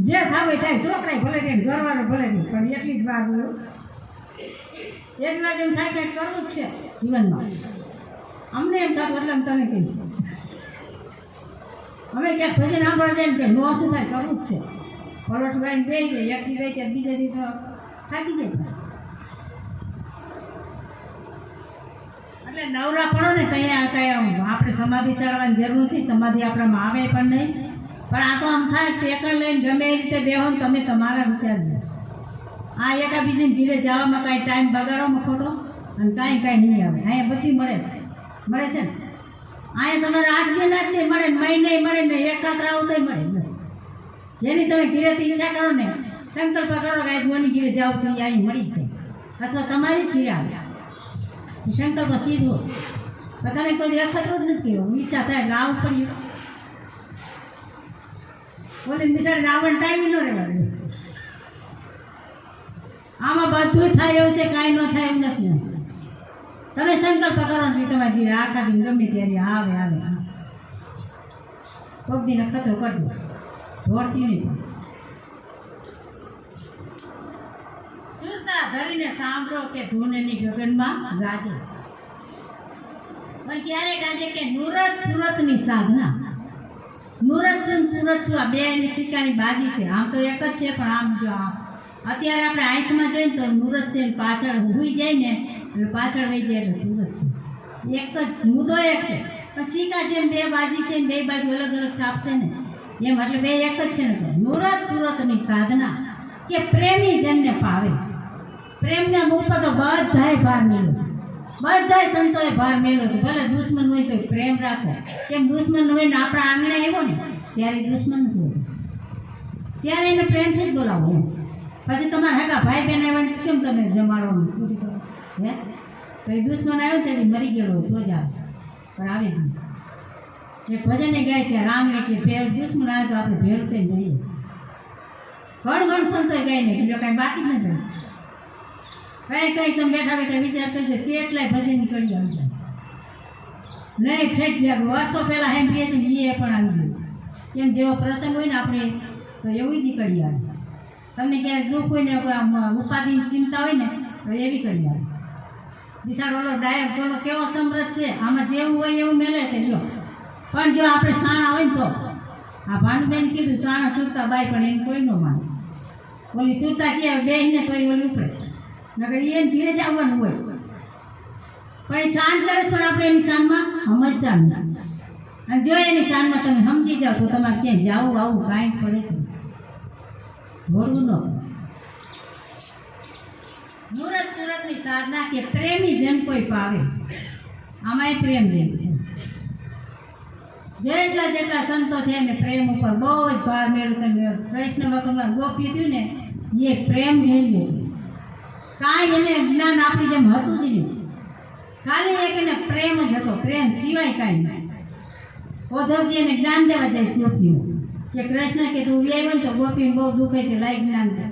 જે થાવે થાય, છોકરાય ભલે રહે ઘરવાળો ભલે રહે, પણ એટલી જ વાર હોય. એટલા જ એમ થાય કંઈક કરવું જ છે જીવનમાં. અમને એમ થતું એટલે તમે કહીશ અમે ક્યાંક ભજન સાંભળવા જાય ને કે નો શું થાય કરવું જ છે. પલોઠભાઈને બે જાય એકથી રહી ત્યાં બીજા દી તો થાકી જાય. એટલે નવરા પડો ને ત્યાં કઈ આપણે સમાધિ ચડવાની જરૂર નથી. સમાધિ આપણામાં આવે પણ નહીં. પણ આ તો આમ થાય ટેકર લઈને ગમે એ રીતે બેહો ને તમે તમારા વિચારજો. આ એકાબીજીને ઘીરે જવામાં કાંઈ ટાઈમ બગાડવામાં ખોટો અને કાંઈ નહીં આવે. અહીંયા બધી મળે છે ને. અહીંયા તમારે 8 દિન 8 દી મળે, મહિને મળે ને એકાત્ર આવું તોય મળે. જેની તમે ઘીરેથી ઈચ્છા કરો ને સંકલ્પ કરો કે કોની ઘીરે જાઓ તો અહીં મળી જ જાય, અથવા તમારી જ ઘીરે આવે સંકલ્પ સીધો. તો તમે કોઈ અખતરો જ નથી કર્યો, ઈચ્છા થાય એટલે આવું પડ્યું. બોલી બિચારી રાવણ ટાઈમ ન રહેવા દે. આમાં બધું થાય એવું છે, કાંઈ ન થાય એવું નથી. તમે સંકલ્પ કરો ને તમારી ઘીરે આખા દિન ગમે ત્યારે આવે કોક દિન અખતરો કરજો, દોડતી નહીં. સુરતા ધરીને સાંભળો કે ધૂનની ગગનમાં ગાજે. પણ ક્યારે ગાજે કે નુરત સુરતની સાધના. નુરત છું સુરત છું આ બે એની ટીકાની બાજી છે. આમ તો એક જ છે, પણ આમ જો અત્યારે આપણે આંખમાં જોઈએ તો નુરત છે, પાછળ હુઈ જાય ને એટલે પાછળ વહી જાય એટલે સુરત છે. એક જ મુદ્દો એક છે, પણ સિક્કા જેમ બે બાજી છે, બે બાજુ અલગ અલગ છાપ છે ને એમ, એટલે બે એક જ છે ને. નુરત સુરતની સાધના કે પ્રેમી જનને પાવે. પ્રેમના ઉપર તો બધાય ભાર મેળો છે, બધાય સંતોએ ભાર મેળો છે. ભલે દુશ્મન હોય તો પ્રેમ રાખો. કેમ દુશ્મન હોય ને આપણા આંગણે આવ્યો ને ત્યારે દુશ્મન નથી હોતો, ત્યારે એને પ્રેમથી જ બોલાવો. પછી તમારા હગા ભાઈ બહેન આવ્યા કેમ તમે જમાડવાનું પૂરી કરો હે? તો એ દુશ્મન આવ્યો તેથી મરી ગયેલો તો જ આવે, પણ આવી ગયું. એક ભજને ગાય છે રામને કે ભેર દુશ્મન આવે તો આપણે ભેર થઈ જઈએ. ઘણ સંતોએ ગાય ને એટલે કાંઈ બાકી જ નથી. કઈ તમે બેઠા બેઠા વિચાર કરજો કેટલાય ભજન કરી આવશે નહીં ઠેક જાય. વર્ષો પહેલાં એમ કહે છે ને એ પણ આવી ગયું. કેમ જેવો પ્રસંગ હોય ને આપણે તો એવું જ કરી આવે. તમને ક્યારેક દુઃખ હોય ને ઉપાધિની ચિંતા હોય ને તો એવી કરી આવે. વિશાળ ઓલો ડાયર કોનો કેવો સમૃદ્ધ છે, આમાં જેવું હોય એવું મેલે છે. જો પણ જો આપણે સાણા હોય ને તો આ ભાનુબેન કીધું સાણા છૂટતા બાય, પણ એને કોઈ ન માને. ઓલી છૂટતા કે બેહીને તોય ઓલી ઉપડે નગર એને ધીરે જ આવવાનું હોય. પણ એ શાન કરે પણ આપણે એની શાનમાં સમજતા નથી. અને જો એની શાનમાં તમે સમજી જાઓ તો તમારે ક્યાંય જાવું આવું કાંઈ પડે તો ભોળવું ન. નુરત સુરતની સાધના કે પ્રેમી જન કોઈ પાવે. આમાંય પ્રેમ જેમ જેટલા સંતો છે ને પ્રેમ ઉપર બહુ જ ભાર મેળવ્યો છે. કૃષ્ણ ભગવાન ગોપી થયું ને એ પ્રેમ મેળવ્યો. કાંઈ એને જ્ઞાન આપણી જેમ હતું જ નહીં, ખાલી એક એને પ્રેમ જ હતો. પ્રેમ સિવાય કાંઈ નહીં. ઓધવજી એને જ્ઞાન દેવા જાય ગોપીઓ કે કૃષ્ણ કે તું આવ્યો ને તો ગોપીને બહુ દુખે છે, લાઈ જ્ઞાન દે.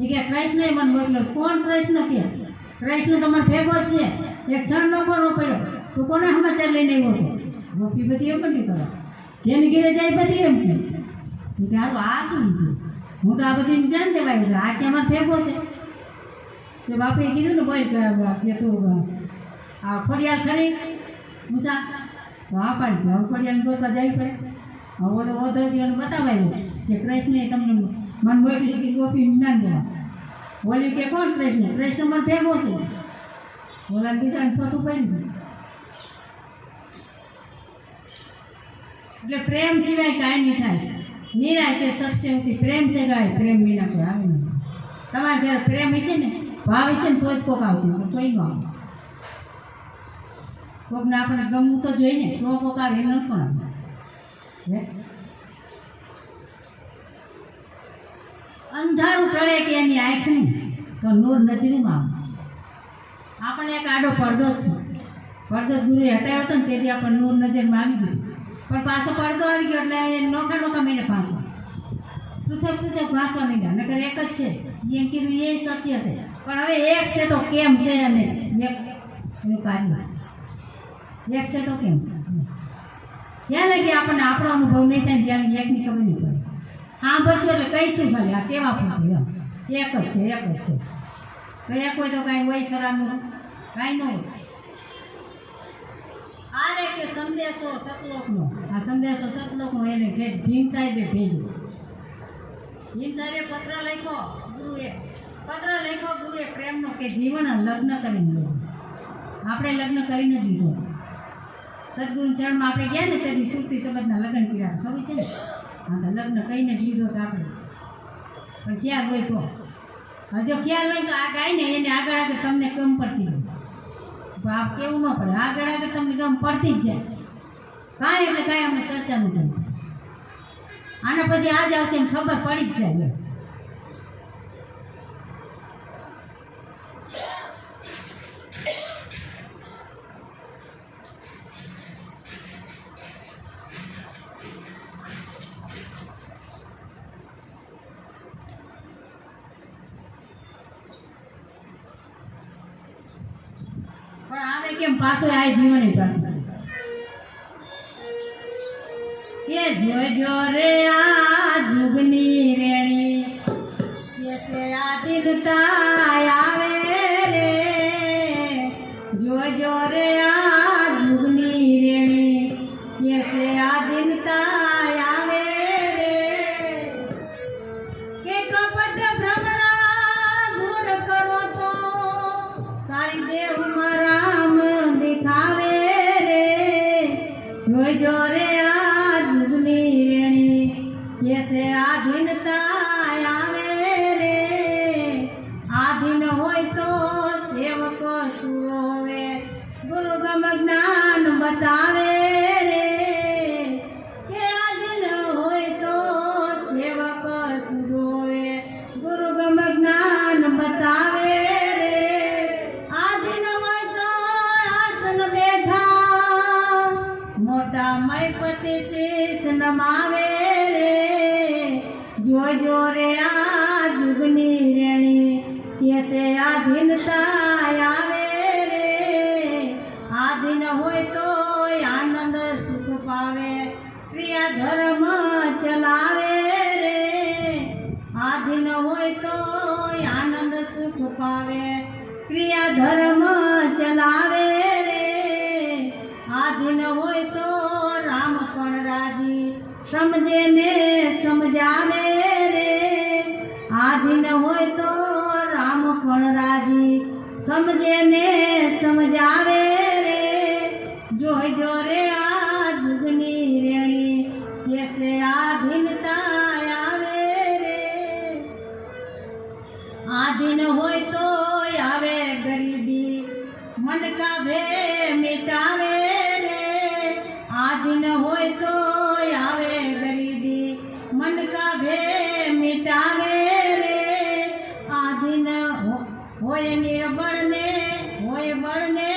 એ કે કૃષ્ણએ મને મોકલ્યો. કોણ કૃષ્ણ કે? કૃષ્ણ તમારે ભેગો જ છે, એક ક્ષણ નો કોનો પડ્યો. તું કોને સમાચાર લઈને આવ્યો છો? ગોપી બધી એમ નહીં કરો, જેની ઘેરે જાય બધી એમ કે હારું આ શું લીધું, હું તો આ બધી જ્ઞાન દેવાયું છે, આ કે અમારે ભેગો છે. તે બાપુએ કીધું ને બોલ કે તું આ ખોડિયાલ ખરી મૂસા તો આ પાડી હવે ખોડિયાલ ગોતવા જવી પડે. હવે ઓલો ઓધવજીઓને બતાવાયું કે કૃષ્ણએ તમને મન મોકલી કે ગોપી જ્ઞાન દેવા. બોલી કે કોણ કૃષ્ણ? કૃષ્ણ મને ભેગો છે. ઓલા બિચારાને ખોટું પડ્યું. એટલે પ્રેમ સિવાય કાંઈ નહીં થાય. નિરાય તે સત્સંગથી પ્રેમ છે ગાય, પ્રેમ વિના કોઈ આવે નહીં. તમારે જ્યારે પ્રેમ છે ને ભાવ છે ને તો જ કોક આવશે, કોઈ ન આવે. કોકને આપણે ગમવું તો જોઈને તો કોક આવે, એમ ન પણ આવે. અંધારું ટળે કે એની આંખનું તો નૂર નજરમાં આવે. આપણે એક આડો પડદો જ છે, પડદો દૂરે હટાવ્યો હતો ને તેથી આપણે નૂર નજરમાં આવી ગયું. પણ પાછો પડદો આવી ગયો એટલે નોખા મહિને પાછો પૃથક વાંચવા નહીં ગયા. નકર એક જ છે એમ કીધું એ સત્ય છે. પણ હવે એક છે તો કેમ છે અને એક એનું કાર્ય એક છે તો કેમ છે. જ્યાં લગી આપણને આપણો અનુભવ નહીં થાય ત્યાં એકની ખબર નહીં પડે. સાંભળશું એટલે કહીશું ખાલી આ કેવા પૂછ્યું એક જ છે તો એક હોય તો કાંઈ હોય કરવાનું કાંઈ ન હોય. આરે કે સંદેશો સતલોકનો આ સંદેશો સતલોકનો એને ભીમ સાહેબે ભેજ્યો. ભીમ સાહેબે પત્ર લખ્યો ગુરુએ પ્રેમનો કે જીવન લગ્ન કરીને લીધું. આપણે લગ્ન કરીને જ લીધું. સદગુરુ ચરણમાં આપણે ગયા ને તેથી સુરતી સંબંધના લગ્ન કર્યા ખબર છે ને. હા તો લગ્ન કહીને જ લીધો તો આપણે પણ ખ્યાલ હોય તો હજો ખ્યાલ હોય તો આ ગાય ને એને આગળ તમને ગમ પડતી હોય. આપ કેવું ન પડે આગળ તમને ગમ પડતી જ જાય કાંઈ એટલે કાંઈ અમને ચર્ચા ન થાય. આના પછી આજ આવશે ને ખબર પડી જ જાય. પણ આવે કેમ પાછું આ જીવન પાછું કે જોજો રે આ જુગની રેણી કે આ દિલતા આવે રે જોજો રે આ જુગની રેણી કે આ દિલતા આવે રે કે કપટ ભ્રમણા દૂર કરો તો સારી દેવ રામ દેખાવે રે જોજો રે આ જુગની રેણી કે આધીનતા આવે રે આધીન હોય તો સેવકો સુરોવે ગુરુ ગમ જ્ઞાન બતાવે રે કે આધીન હોય તો સેવક સુરોવે ગુરુ ગમ જ્ઞાન બતાવે મયપતિ શીશ નમાવે રે જોજો રે આ જુગની રેણી કે આધીનતા આવે રે આધીન હોય તો આનંદ સુખ પાવે ક્રિયા ધર્મ ચલાવે રે આધીન હોય તો આનંદ સુખ પાવે ક્રિયા ધર્મ ચલાવે રે આધીન હોય તો રામ પણ રાજી સમજે ને સમજાવે રે આધીન હોય તો રામ પણ રાજી સમજે ને સમજાવે રે જોજો રે આ જુગની રેણી કે આધીનતા આવે રે આધીન હોય તો આવે ગરીબી મન કા ભે મિટાવે આધીન હોય તો આવે ગરીબી મન કા ભે મિટાવે રે આધીન હોય નિર્બળ ને હોય બળ ને